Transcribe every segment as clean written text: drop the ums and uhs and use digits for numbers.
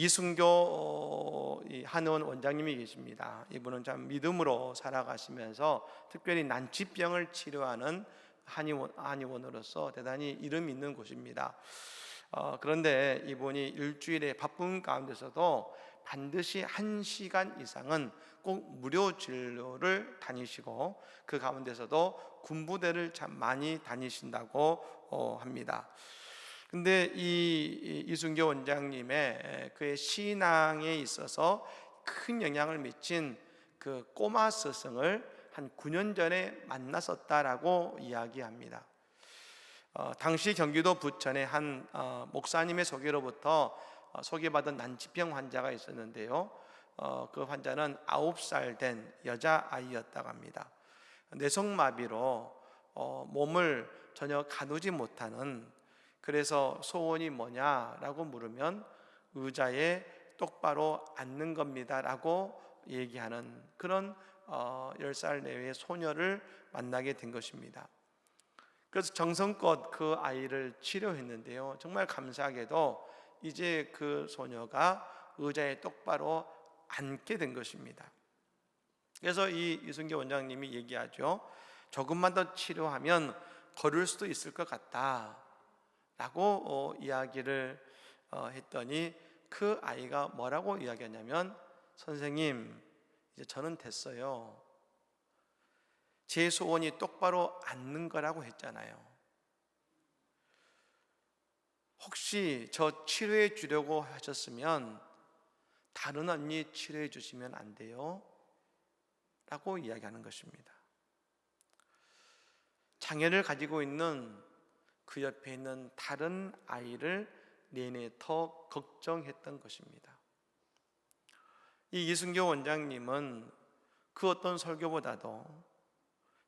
이순교 한의원 원장님이 계십니다. 이분은 참 믿음으로 살아가시면서 특별히 난치병을 치료하는 한의원으로서 대단히 이름 있는 곳입니다. 그런데 이분이 일주일에 바쁜 가운데서도 반드시 1시간 이상은 꼭 무료 진료를 다니시고 그 가운데서도 군부대를 참 많이 다니신다고 합니다. 근데 이 이순교 원장님의 그의 신앙에 있어서 큰 영향을 미친 그 꼬마 스승을 한 9년 전에 만났었다라고 이야기합니다. 당시 경기도 부천의 한 목사님의 소개로부터 소개받은 난치병 환자가 있었는데요. 그 환자는 9살 된 여자아이였다고 합니다. 뇌성마비로 몸을 전혀 가누지 못하는, 그래서 소원이 뭐냐라고 물으면 의자에 똑바로 앉는 겁니다 라고 얘기하는 그런 10살 내외의 소녀를 만나게 된 것입니다. 그래서 정성껏 그 아이를 치료했는데요, 정말 감사하게도 이제 그 소녀가 의자에 똑바로 앉게 된 것입니다. 그래서 이 이순교 원장님이 얘기하죠. 조금만 더 치료하면 걸을 수도 있을 것 같다 라고 이야기를 했더니 그 아이가 뭐라고 이야기하냐면, 선생님, 이제 저는 됐어요. 제 소원이 똑바로 앉는 거라고 했잖아요. 혹시 저 치료해 주려고 하셨으면 다른 언니 치료해 주시면 안 돼요? 라고 이야기하는 것입니다. 장애를 가지고 있는 그 옆에 있는 다른 아이를 내내 더 걱정했던 것입니다. 이 이순교 원장님은 그 어떤 설교보다도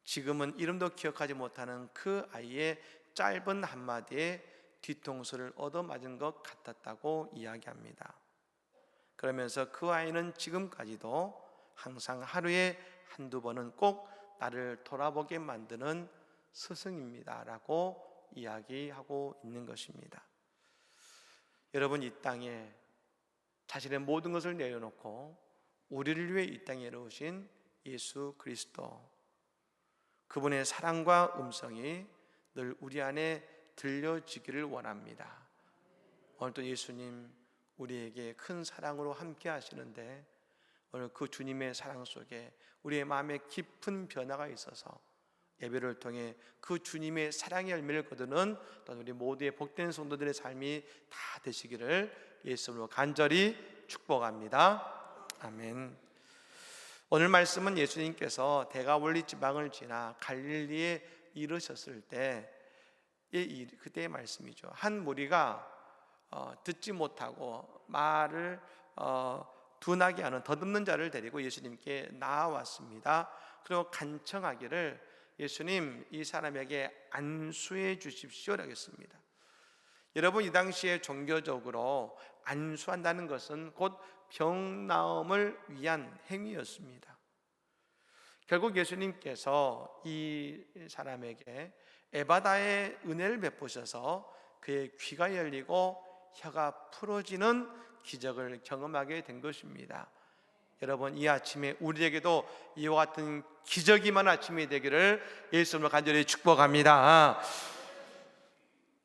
지금은 이름도 기억하지 못하는 그 아이의 짧은 한마디에 뒤통수를 얻어맞은 것 같았다고 이야기합니다. 그러면서 그 아이는 지금까지도 항상 하루에 한두 번은 꼭 나를 돌아보게 만드는 스승입니다 라고 이야기하고 있는 것입니다. 여러분, 이 땅에 자신의 모든 것을 내려놓고 우리를 위해 이 땅에 오신 예수 그리스도, 그분의 사랑과 음성이 늘 우리 안에 들려지기를 원합니다. 오늘도 예수님 우리에게 큰 사랑으로 함께 하시는데, 오늘 그 주님의 사랑 속에 우리의 마음에 깊은 변화가 있어서 예배를 통해 그 주님의 사랑의 열매를 거두는 또 우리 모두의 복된 성도들의 삶이 다 되시기를 예수님으로 간절히 축복합니다. 아멘. 오늘 말씀은 예수님께서 대가볼리 지방을 지나 갈릴리에 이르셨을 때 그때의 말씀이죠. 한 무리가 듣지 못하고 말을 둔하게 하는 더듬는 자를 데리고 예수님께 나아왔습니다. 그리고 간청하기를, 예수님, 이 사람에게 안수해 주십시오라고 했습니다. 여러분, 이 당시에 종교적으로 안수한다는 것은 곧 병나음을 위한 행위였습니다. 결국 예수님께서 이 사람에게 에바다의 은혜를 베푸셔서 그의 귀가 열리고 혀가 풀어지는 기적을 경험하게 된 것입니다. 여러분, 이 아침에 우리에게도 이와 같은 기적이 임한 아침이 되기를 예수님으로 간절히 축복합니다.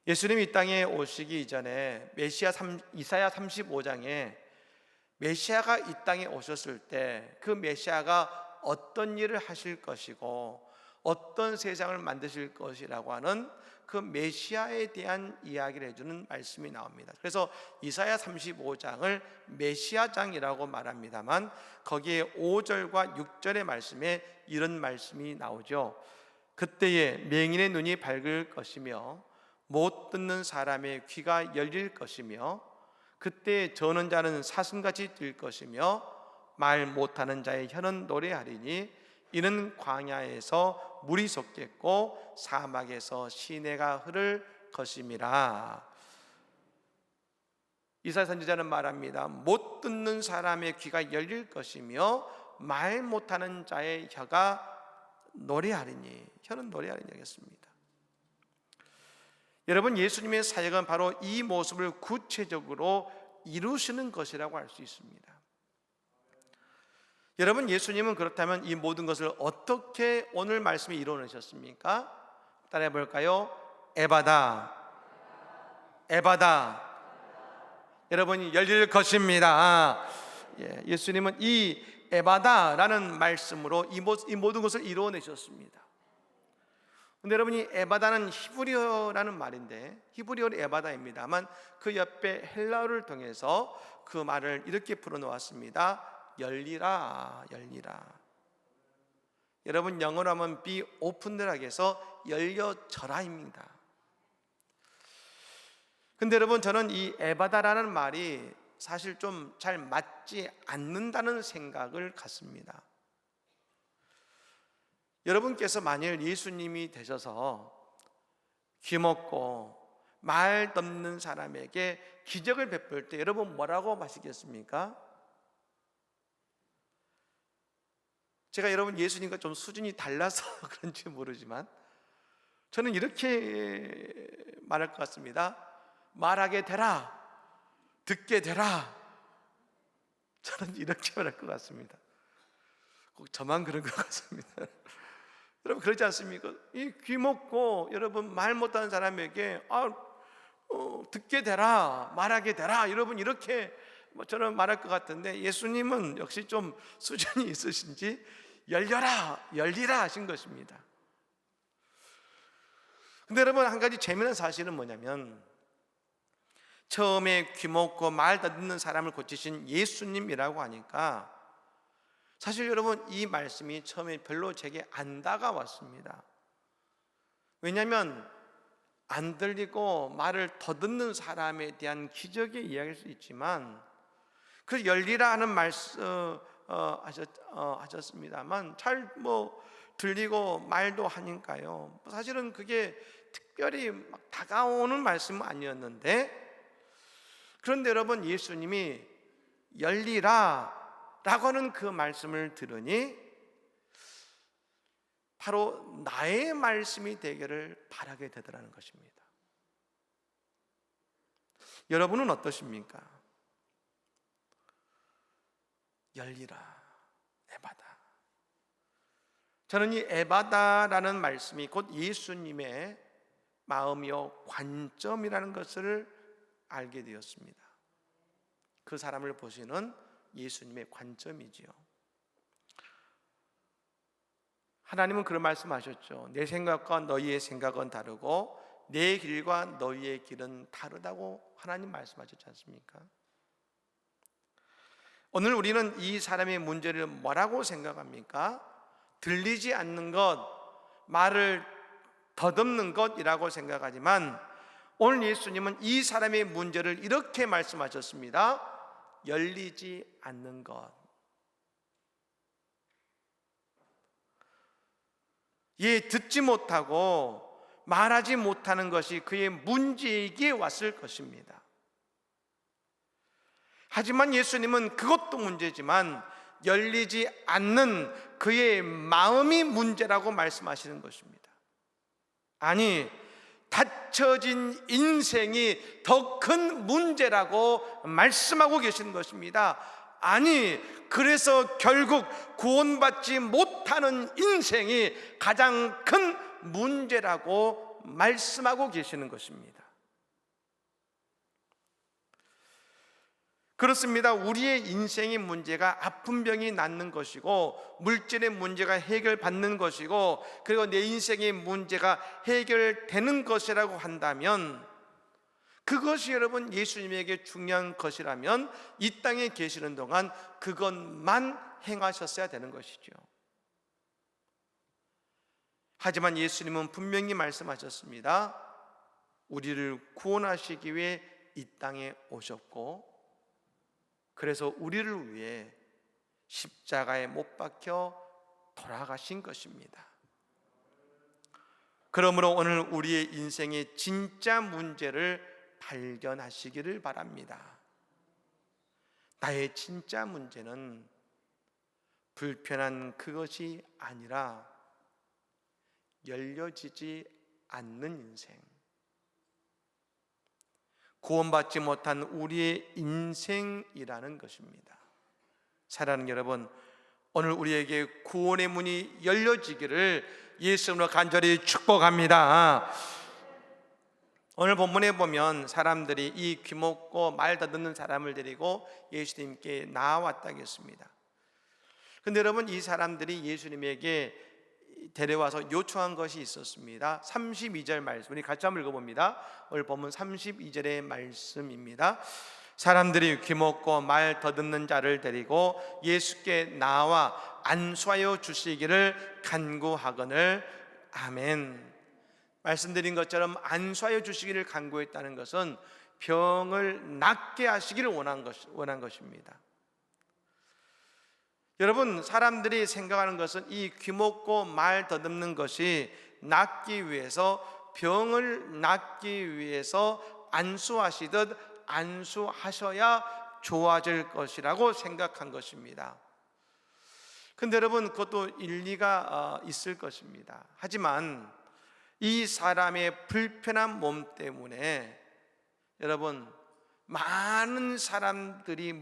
예수님이 이 땅에 오시기 이전에 이사야 35장에 메시아가 이 땅에 오셨을 때 그 메시아가 어떤 일을 하실 것이고 어떤 세상을 만드실 것이라고 하는 그 메시아에 대한 이야기를 해주는 말씀이 나옵니다. 그래서 이사야 35장을 메시아장이라고 말합니다만, 거기에 5절과 6절의 말씀에 이런 말씀이 나오죠. 그때에 맹인의 눈이 밝을 것이며 못 듣는 사람의 귀가 열릴 것이며, 그때 저는 자는 사슴같이 뛸 것이며 말 못하는 자의 혀는 노래하리니, 이는 광야에서 물이 솟겠고 사막에서 시내가 흐를 것임이라. 이사야 선지자는 말합니다. 못 듣는 사람의 귀가 열릴 것이며 말 못하는 자의 혀가 노래하리니, 혀는 노래하리니 하겠습니다. 여러분, 예수님의 사역은 바로 이 모습을 구체적으로 이루시는 것이라고 할 수 있습니다. 여러분, 예수님은 그렇다면 이 모든 것을 어떻게 오늘 말씀에 이루어내셨습니까? 따라해 볼까요? 에바다, 에바다. 여러분이 열릴 것입니다. 예수님은 이 에바다라는 말씀으로 이 모든 것을 이루어내셨습니다. 근데 여러분이 에바다는 히브리어라는 말인데, 히브리어 에바다입니다만 그 옆에 헬라어를 통해서 그 말을 이렇게 풀어놓았습니다. 열리라, 열리라. 여러분, 영어로 하면 be opened 해서 열려져라입니다. 근데 여러분, 저는 이 에바다라는 말이 사실 좀 잘 맞지 않는다는 생각을 갖습니다. 여러분께서 만일 예수님이 되셔서 귀먹고 말 없는 사람에게 기적을 베풀 때 여러분 뭐라고 하시겠습니까? 제가 여러분 예수님과 좀 수준이 달라서 그런지 모르지만 저는 이렇게 말할 것 같습니다. 말하게 되라, 듣게 되라. 저는 이렇게 말할 것 같습니다. 꼭 저만 그런 것 같습니다. 여러분 그렇지 않습니까? 이 귀먹고 여러분 말 못하는 사람에게 듣게 되라, 말하게 되라. 여러분 이렇게 저는 말할 것 같은데 예수님은 역시 좀 수준이 있으신지 열려라, 열리라 하신 것입니다. 근데 여러분 한 가지 재미난 사실은 뭐냐면 처음에 귀먹고 말 듣는 사람을 고치신 예수님이라고 하니까 사실 여러분 이 말씀이 처음에 별로 제게 안 다가왔습니다. 왜냐하면 안 들리고 말을 더듬는 사람에 대한 기적의 이야기일 수 있지만 그 열리라 하는 말씀 하셨습니다만 잘 들리고 말도 하니까요. 사실은 그게 특별히 막 다가오는 말씀은 아니었는데 그런데 여러분 예수님이 열리라 라고 하는 그 말씀을 들으니 바로 나의 말씀이 되기를 바라게 되더라는 것입니다. 여러분은 어떠십니까? 열리라, 에바다. 저는 이 에바다라는 말씀이 곧 예수님의 마음이요 관점이라는 것을 알게 되었습니다. 그 사람을 보시는 예수님의 관점이지요. 하나님은 그런 말씀하셨죠. 내 생각과 너희의 생각은 다르고 내 길과 너희의 길은 다르다고 하나님 말씀하셨지 않습니까? 오늘 우리는 이 사람의 문제를 뭐라고 생각합니까? 들리지 않는 것, 말을 더듬는 것이라고 생각하지만 오늘 예수님은 이 사람의 문제를 이렇게 말씀하셨습니다. 열리지 않는 것. 듣지 못하고 말하지 못하는 것이 그의 문제이기에 왔을 것입니다. 하지만 예수님은 그것도 문제지만 열리지 않는 그의 마음이 문제라고 말씀하시는 것입니다. 아니, 닫혀진 인생이 더 큰 문제라고 말씀하고 계시는 것입니다. 아니, 그래서 결국 구원받지 못하는 인생이 가장 큰 문제라고 말씀하고 계시는 것입니다. 그렇습니다. 우리의 인생의 문제가 아픈 병이 낫는 것이고 물질의 문제가 해결받는 것이고 그리고 내 인생의 문제가 해결되는 것이라고 한다면 그것이 여러분 예수님에게 중요한 것이라면 이 땅에 계시는 동안 그것만 행하셨어야 되는 것이죠. 하지만 예수님은 분명히 말씀하셨습니다. 우리를 구원하시기 위해 이 땅에 오셨고 그래서 우리를 위해 십자가에 못 박혀 돌아가신 것입니다. 그러므로 오늘 우리의 인생의 진짜 문제를 발견하시기를 바랍니다. 나의 진짜 문제는 불편한 그것이 아니라 열려지지 않는 인생, 구원받지 못한 우리의 인생이라는 것입니다. 사랑하는 여러분, 오늘 우리에게 구원의 문이 열려지기를 예수님으로 간절히 축복합니다. 오늘 본문에 보면 사람들이 이 귀먹고 말 더듬는 사람을 데리고 예수님께 나왔다고 했습니다. 그런데 여러분, 이 사람들이 예수님에게 데려와서 요청한 것이 있었습니다. 32절 말씀, 우리 같이 한번 읽어봅니다. 오늘 본문 32절의 말씀입니다. 사람들이 귀먹고 말 더듬는 자를 데리고 예수께 나와 안수하여 주시기를 간구하거늘. 아멘. 말씀드린 것처럼 안수하여 주시기를 간구했다는 것은 병을 낫게 하시기를 원한 것입니다. 여러분, 사람들이 생각하는 것은 이 귀먹고 말 더듬는 것이 낫기 위해서, 병을 낫기 위해서 안수하시듯 안수하셔야 좋아질 것이라고 생각한 것입니다. 근데 여러분, 그것도 일리가 있을 것입니다. 하지만 이 사람의 불편한 몸 때문에 여러분, 많은 사람들이,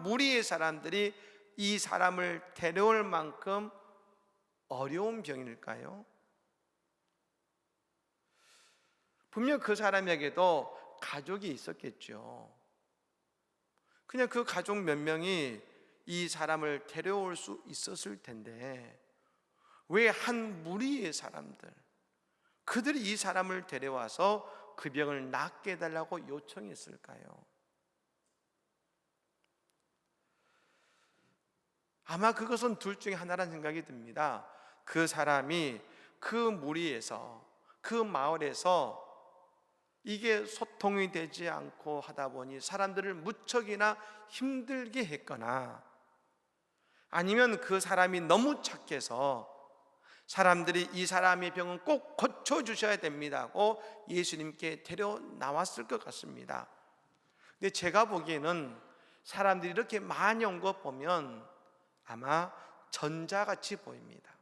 무리의 사람들이 이 사람을 데려올 만큼 어려운 병일까요? 분명 그 사람에게도 가족이 있었겠죠. 그냥 그 가족 몇 명이 이 사람을 데려올 수 있었을 텐데 왜 한 무리의 사람들, 그들이 이 사람을 데려와서 그 병을 낫게 해달라고 요청했을까요? 아마 그것은 둘 중에 하나라는 생각이 듭니다. 그 사람이 그 무리에서, 그 마을에서 이게 소통이 되지 않고 하다 보니 사람들을 무척이나 힘들게 했거나, 아니면 그 사람이 너무 착해서 사람들이 이 사람의 병은 꼭 고쳐주셔야 됩니다고 예수님께 데려 나왔을 것 같습니다. 근데 제가 보기에는 사람들이 이렇게 많이 온 것 보면 아마 전자같이 보입니다.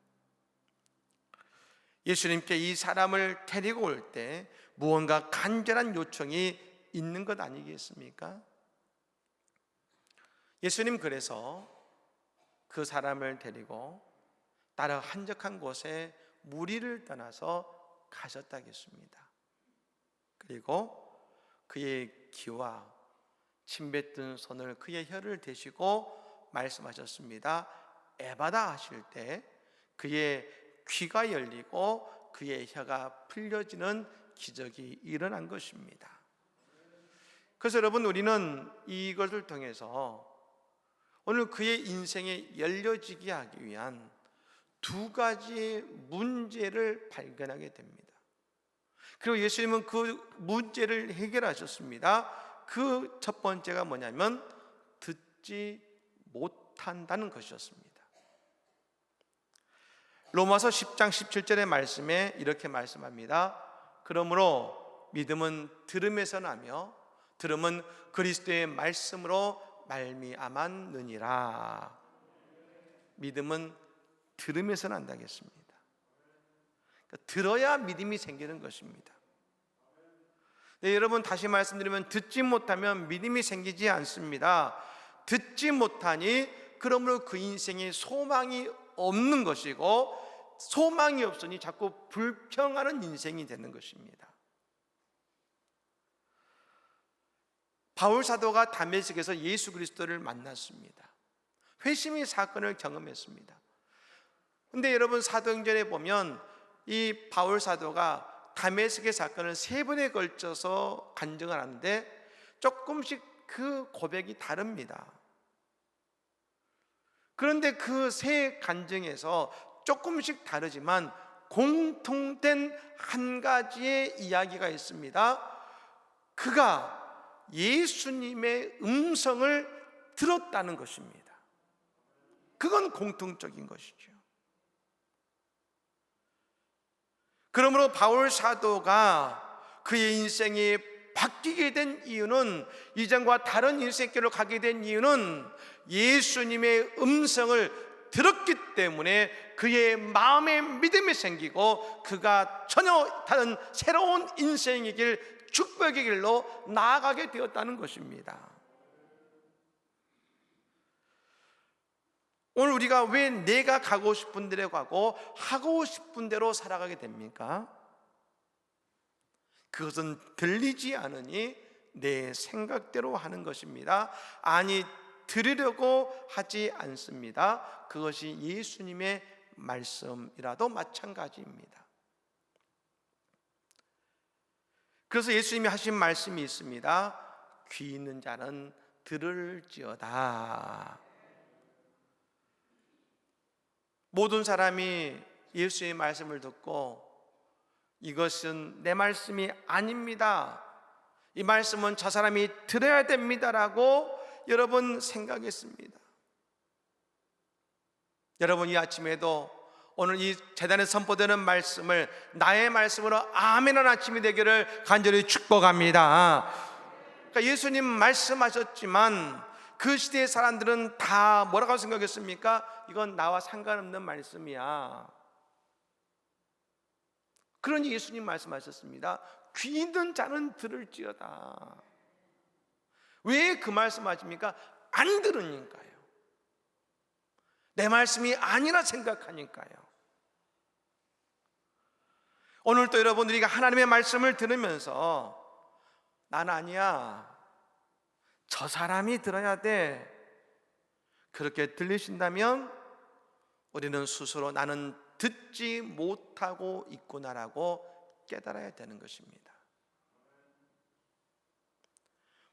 예수님께 이 사람을 데리고 올 때 무언가 간절한 요청이 있는 것 아니겠습니까? 예수님 그래서 그 사람을 데리고 따라 한적한 곳에 무리를 떠나서 가셨다겠습니다. 그리고 그의 귀와 침뱉은 손을 그의 혀를 대시고 말씀하셨습니다. 에바다 하실 때 그의 귀가 열리고 그의 혀가 풀려지는 기적이 일어난 것입니다. 그래서 여러분, 우리는 이것을 통해서 오늘 그의 인생에 열려지게 하기 위한 두 가지의 문제를 발견하게 됩니다. 그리고 예수님은 그 문제를 해결하셨습니다. 그 첫 번째가 뭐냐면 듣지 못한다는 것이었습니다. 로마서 10장 17절의 말씀에 이렇게 말씀합니다. 그러므로 믿음은 들음에서 나며 들음은 그리스도의 말씀으로 말미암았느니라. 믿음은 들음에서 난다고 했습니다. 그러니까 들어야 믿음이 생기는 것입니다. 네, 여러분, 다시 말씀드리면 듣지 못하면 믿음이 생기지 않습니다. 듣지 못하니 그러므로 그 인생에 소망이 없는 것이고, 소망이 없으니 자꾸 불평하는 인생이 되는 것입니다. 바울 사도가 다메섹에서 예수 그리스도를 만났습니다. 회심의 사건을 경험했습니다. 근데 여러분, 사도행전에 보면 이 바울 사도가 다메섹의 사건을 3번에 걸쳐서 간증을 하는데 조금씩 그 고백이 다릅니다. 그런데 그 세 간증에서 조금씩 다르지만 공통된 한 가지의 이야기가 있습니다. 그가 예수님의 음성을 들었다는 것입니다. 그건 공통적인 것이죠. 그러므로 바울 사도가 그의 인생이 바뀌게 된 이유는, 이전과 다른 인생길로 가게 된 이유는 예수님의 음성을 들었기 때문에 그의 마음에 믿음이 생기고 그가 전혀 다른 새로운 인생의 길 축복의 길로 나아가게 되었다는 것입니다. 오늘 우리가 왜 내가 가고 싶은 데로 가고 하고 싶은 대로 살아가게 됩니까? 그것은 들리지 않으니 내 생각대로 하는 것입니다. 아니, 들으려고 하지 않습니다. 그것이 예수님의 말씀이라도 마찬가지입니다. 그래서 예수님이 하신 말씀이 있습니다. 귀 있는 자는 들을지어다. 모든 사람이 예수의 말씀을 듣고 이것은 내 말씀이 아닙니다, 이 말씀은 저 사람이 들어야 됩니다라고 여러분 생각했습니다. 여러분, 이 아침에도 오늘 이 재단에 선포되는 말씀을 나의 말씀으로 아멘한 아침이 되기를 간절히 축복합니다. 그러니까 예수님 말씀하셨지만 그 시대의 사람들은 다 뭐라고 생각했습니까? 이건 나와 상관없는 말씀이야. 그러니 예수님 말씀하셨습니다. 귀 있는 자는 들을지어다. 왜 그 말씀하십니까? 안 들으니까요. 내 말씀이 아니라 생각하니까요. 오늘 또 여러분, 우리가 하나님의 말씀을 들으면서 난 아니야, 저 사람이 들어야 돼, 그렇게 들리신다면 우리는 스스로 나는 듣지 못하고 있구나라고 깨달아야 되는 것입니다.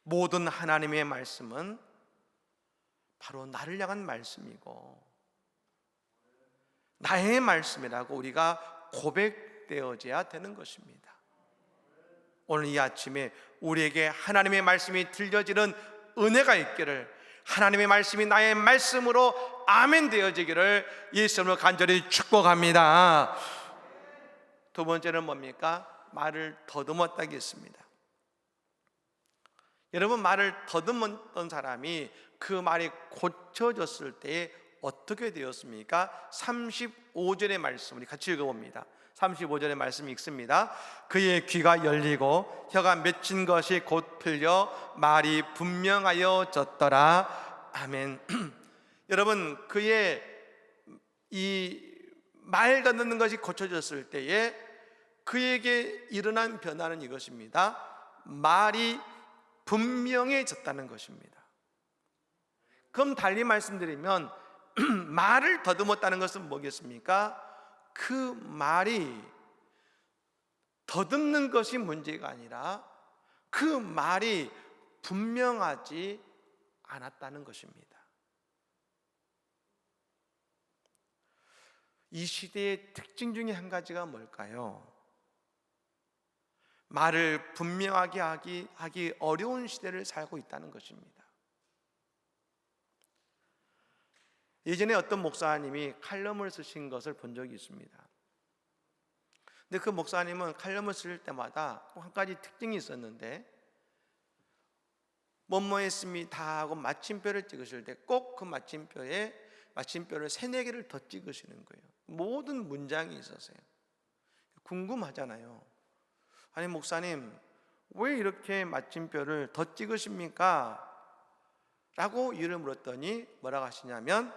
모든 하나님의 말씀은 바로 나를 향한 말씀이고 나의 말씀이라고 우리가 고백되어져야 되는 것입니다. 오늘 이 아침에 우리에게 하나님의 말씀이 들려지는 은혜가 있기를, 하나님의 말씀이 나의 말씀으로 아멘 되어지기를 예수님으로 간절히 축복합니다. 두 번째는 뭡니까? 말을 더듬었다겠습니다. 여러분, 말을 더듬었던 사람이 그 말이 고쳐졌을 때에 어떻게 되었습니까? 35절의 말씀 우리 같이 읽어봅니다. 35절의 말씀 읽습니다. 그의 귀가 열리고 혀가 맺힌 것이 곧 풀려 말이 분명하여졌더라. 아멘. 여러분, 그의 이 말 듣는 것이 고쳐졌을 때에 그에게 일어난 변화는 이것입니다. 말이 분명해졌다는 것입니다. 그럼 달리 말씀드리면 말을 더듬었다는 것은 뭐겠습니까? 그 말이 더듬는 것이 문제가 아니라 그 말이 분명하지 않았다는 것입니다. 이 시대의 특징 중에 한 가지가 뭘까요? 말을 분명하게 하기 어려운 시대를 살고 있다는 것입니다. 예전에 어떤 목사님이 칼럼을 쓰신 것을 본 적이 있습니다. 근데 그 목사님은 칼럼을 쓸 때마다 한 가지 특징이 있었는데, 뭐뭐 했습니다 하고 마침표를 찍으실 때 꼭 그 마침표를 3-4개를 더 찍으시는 거예요. 모든 문장이 있었어요. 궁금하잖아요. 아니, 목사님 왜 이렇게 마침표를 더 찍으십니까? 라고 이유를 물었더니 뭐라고 하시냐면,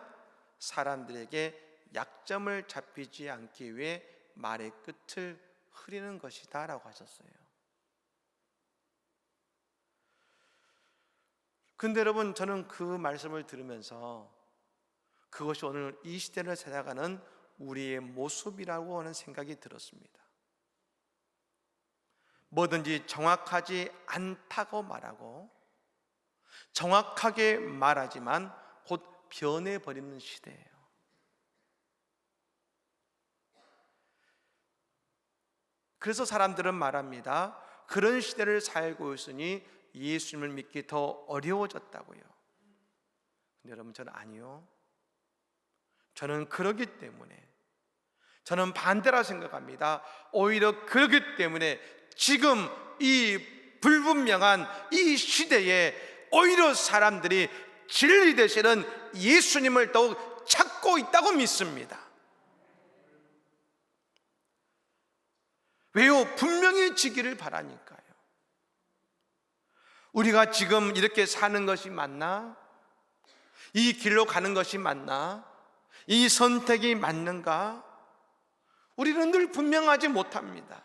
사람들에게 약점을 잡히지 않기 위해 말의 끝을 흐리는 것이다 라고 하셨어요. 근데 여러분, 저는 그 말씀을 들으면서 그것이 오늘 이 시대를 살아가는 우리의 모습이라고 하는 생각이 들었습니다. 뭐든지 정확하지 않다고 말하고 정확하게 말하지만 곧 변해버리는 시대예요. 그래서 사람들은 말합니다. 그런 시대를 살고 있으니 예수님을 믿기 더 어려워졌다고요. 근데 여러분, 저는 아니요. 저는 그러기 때문에, 저는 반대라 생각합니다. 오히려 그러기 때문에 지금 이 불분명한 이 시대에 오히려 사람들이 진리 되시는 예수님을 더욱 찾고 있다고 믿습니다. 왜요? 분명해지기를 바라니까요. 우리가 지금 이렇게 사는 것이 맞나? 이 길로 가는 것이 맞나? 이 선택이 맞는가? 우리는 늘 분명하지 못합니다.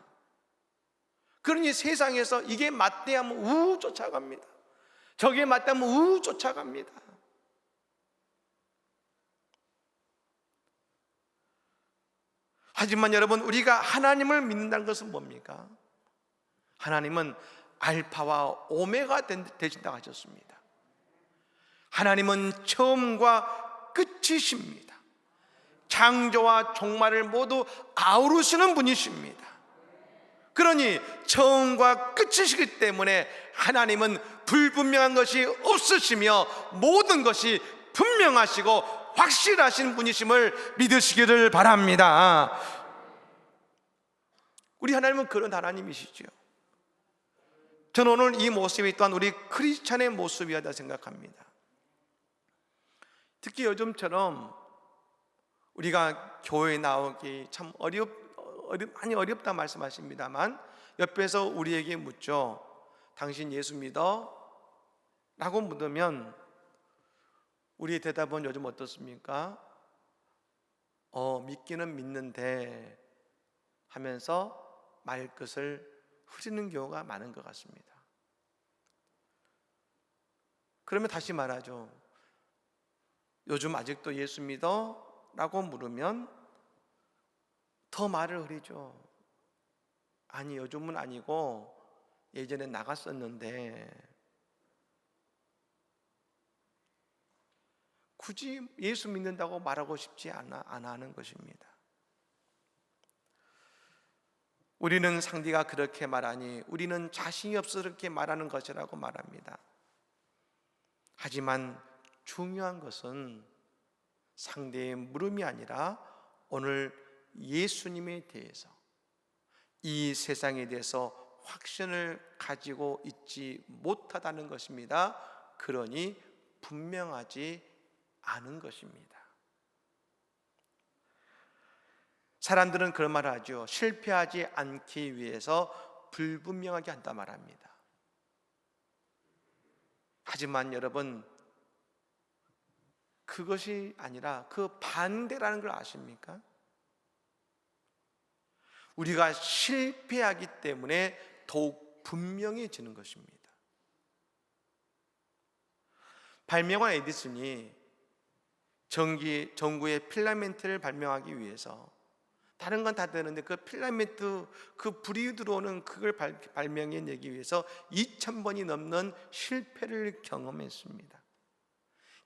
그러니 세상에서 이게 맞대 하면 우우 쫓아갑니다. 저게 맞대 하면 우우 쫓아갑니다. 하지만 여러분, 우리가 하나님을 믿는다는 것은 뭡니까? 하나님은 알파와 오메가 되신다고 하셨습니다. 하나님은 처음과 끝이십니다. 창조와 종말을 모두 아우르시는 분이십니다. 그러니 처음과 끝이시기 때문에 하나님은 불분명한 것이 없으시며 모든 것이 분명하시고 확실하신 분이심을 믿으시기를 바랍니다. 우리 하나님은 그런 하나님이시죠. 저는 오늘 이 모습이 또한 우리 크리스찬의 모습이다 생각합니다. 특히 요즘처럼 우리가 교회에 나오기 참 많이 어렵다 말씀하십니다만, 옆에서 우리에게 묻죠. 당신 예수 믿어? 라고 묻으면 우리의 대답은 요즘 어떻습니까? 믿기는 믿는데 하면서 말끝을 흐리는 경우가 많은 것 같습니다. 그러면 다시 말하죠. 요즘 아직도 예수 믿어? 라고 물으면 더 말을 흐리죠. 아니, 요즘은 아니고 예전에 나갔었는데. 굳이 예수 믿는다고 말하고 싶지 않아 하는 것입니다. 우리는 상대가 그렇게 말하니 우리는 자신이 없어서 그렇게 말하는 것이라고 말합니다. 하지만 중요한 것은 상대의 물음이 아니라 오늘 예수님에 대해서, 이 세상에 대해서 확신을 가지고 있지 못하다는 것입니다. 그러니 분명하지 않은 것입니다. 사람들은 그런 말을 하죠. 실패하지 않기 위해서 불분명하게 한다 말합니다. 하지만 여러분, 그것이 아니라 그 반대라는 걸 아십니까? 우리가 실패하기 때문에 더욱 분명해지는 것입니다. 발명한 에디슨이 전구의 필라멘트를 발명하기 위해서, 다른 건 다 되는데 그 필라멘트, 그 불이 들어오는 그걸 발명해내기 위해서 2000번이 넘는 실패를 경험했습니다.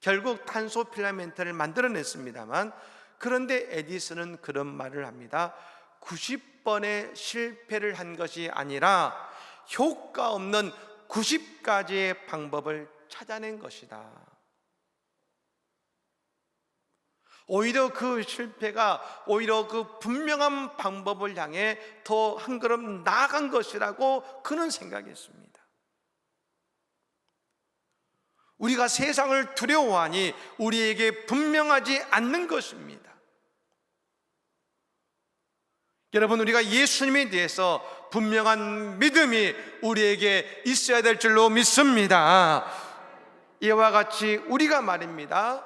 결국 탄소 필라멘트를 만들어냈습니다만, 그런데 에디슨은 그런 말을 합니다. 90번의 실패를 한 것이 아니라 효과 없는 90가지의 방법을 찾아낸 것이다. 오히려 그 실패가 오히려 그 분명한 방법을 향해 더 한 걸음 나아간 것이라고 그는 생각했습니다. 우리가 세상을 두려워하니 우리에게 분명하지 않는 것입니다. 여러분, 우리가 예수님에 대해서 분명한 믿음이 우리에게 있어야 될 줄로 믿습니다. 이와 같이 우리가 말입니다,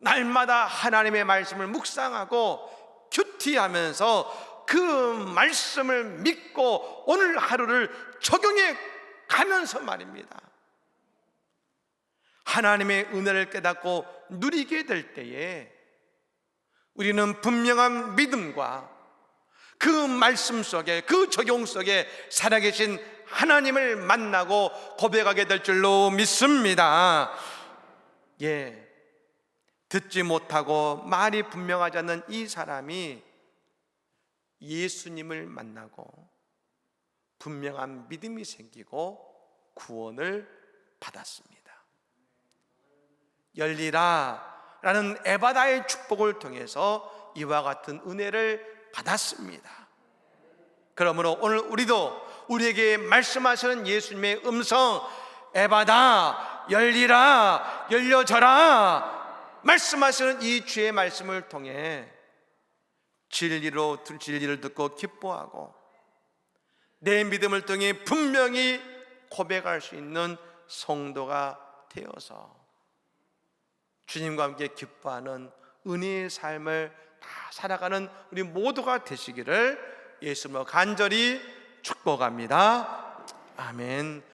날마다 하나님의 말씀을 묵상하고 큐티하면서 그 말씀을 믿고 오늘 하루를 적용해 가면서 말입니다, 하나님의 은혜를 깨닫고 누리게 될 때에 우리는 분명한 믿음과 그 말씀 속에, 그 적용 속에 살아계신 하나님을 만나고 고백하게 될 줄로 믿습니다. 듣지 못하고 말이 분명하지 않는 이 사람이 예수님을 만나고 분명한 믿음이 생기고 구원을 받았습니다. 열리라 라는 에바다의 축복을 통해서 이와 같은 은혜를 받았습니다. 그러므로 오늘 우리도 우리에게 말씀하시는 예수님의 음성, 에바다, 열리라, 열려져라 말씀하시는 이 주의 말씀을 통해 진리를 듣고 기뻐하고 내 믿음을 통해 분명히 고백할 수 있는 성도가 되어서 주님과 함께 기뻐하는 은혜의 삶을 다 살아가는 우리 모두가 되시기를 예수님으로 간절히 축복합니다. 아멘.